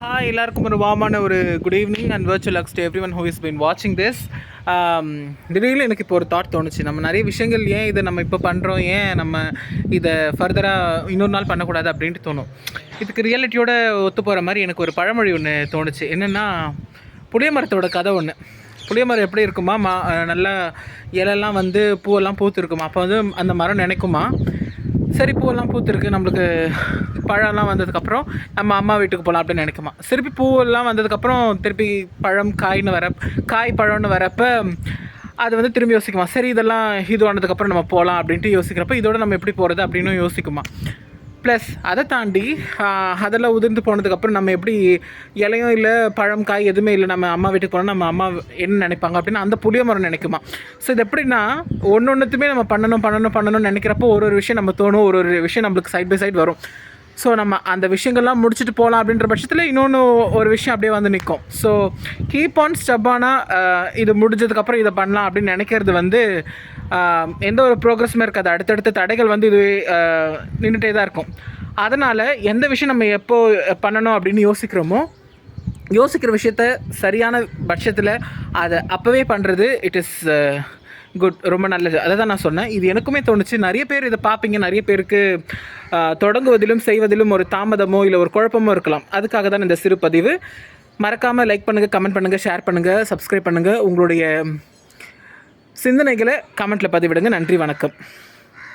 எல்லாருக்கும் ஒரு வார்மான ஒரு good evening and virtual lux to every one who is been வாட்சிங் திஸ். திடீர்னு எனக்கு இப்போ ஒரு தாட் தோணுச்சு, நம்ம நிறைய விஷயங்கள் ஏன் இதை நம்ம இப்போ பண்ணுறோம், ஏன் நம்ம இதை ஃபர்தராக இன்னொரு நாள் பண்ணக்கூடாது அப்படின்ட்டு தோணும். இதுக்கு ரியாலிட்டியோட ஒத்து போகிற மாதிரி எனக்கு ஒரு பழமொழி ஒன்று தோணுச்சு. என்னென்னா, புளிய மரத்தோட கதை ஒன்று. புளிய மரம் எப்படி இருக்குமா, நல்லா இலெல்லாம் வந்து பூவெல்லாம் பூத்துருக்குமா. அப்போ வந்து அந்த மரம் நினைக்குமா, சரி பூவெல்லாம் பூத்துருக்கு, நம்மளுக்கு பழம்லாம் வந்ததுக்கப்புறம் நம்ம அம்மா வீட்டுக்கு போகலாம் அப்படின்னு நினைக்குமா. திருப்பி பூவெல்லாம் வந்ததுக்கப்புறம் திருப்பி பழம் காய் பழம்னு வரப்போ அது வந்து திரும்பி யோசிக்குமா, சரி இதெல்லாம் இது ஆனதுக்கப்புறம் நம்ம போகலாம் அப்படின்ட்டு யோசிக்கிறப்ப இதோட நம்ம எப்படி போகிறது அப்படின்னு யோசிக்குமா. ப்ளஸ் அதை தாண்டி அதெல்லாம் உதிர்ந்து போனதுக்கப்புறம் நம்ம எப்படி இலையும் இல்லை பழம் காய் எதுவுமே இல்லை, நம்ம அம்மா வீட்டுக்கு போனால் நம்ம அம்மா என்ன நினைப்பாங்க அப்படின்னு அந்த புளிய மரம் நினைக்குமா. ஸோ இது எப்படின்னா, ஒன்றுத்துமே நம்ம பண்ணணும்னு நினைக்கிறப்போ ஒரு விஷயம் நம்ம தோணும், ஒரு விஷயம் நம்மளுக்கு சைட் பை சைட் வரும். ஸோ நம்ம அந்த விஷயங்கள்லாம் முடிச்சுட்டு போகலாம் அப்படின்ற பட்சத்தில் இன்னொன்று ஒரு விஷயம் அப்படியே வந்து நிற்கும். ஸோ கீப் ஆன் ஸ்டெப்பானால் இது முடிஞ்சதுக்கப்புறம் இதை பண்ணலாம் அப்படின்னு நினைக்கிறது வந்து எந்த ஒரு ப்ரோக்ரஸுமே இருக்காது. அடுத்தடுத்த தடைகள் வந்து இது நின்றுட்டே தான் இருக்கும். அதனால் எந்த விஷயம் நம்ம எப்போ பண்ணணும் அப்படின்னு யோசிக்கிற விஷயத்த சரியான பட்சத்தில் அதை அப்போவே பண்ணுறது இட் இஸ் குட், ரொம்ப நல்லது. அதை தான் நான் சொன்னேன். இது எனக்குமே தோணுச்சு. நிறைய பேர் இதை பார்ப்பீங்க, நிறைய பேருக்கு தொடங்குவதிலும் செய்வதிலும் ஒரு தாமதமோ இல்லை ஒரு குழப்பமோ இருக்கலாம். அதுக்காக தான் இந்த சிறு பதிவு. மறக்காமல் லைக் பண்ணுங்கள், கமெண்ட் பண்ணுங்கள், ஷேர் பண்ணுங்கள், சப்ஸ்கிரைப் பண்ணுங்கள். உங்களுடைய சிந்தனைகளை கமெண்ட்டில் பதிவிடுங்க. நன்றி, வணக்கம்.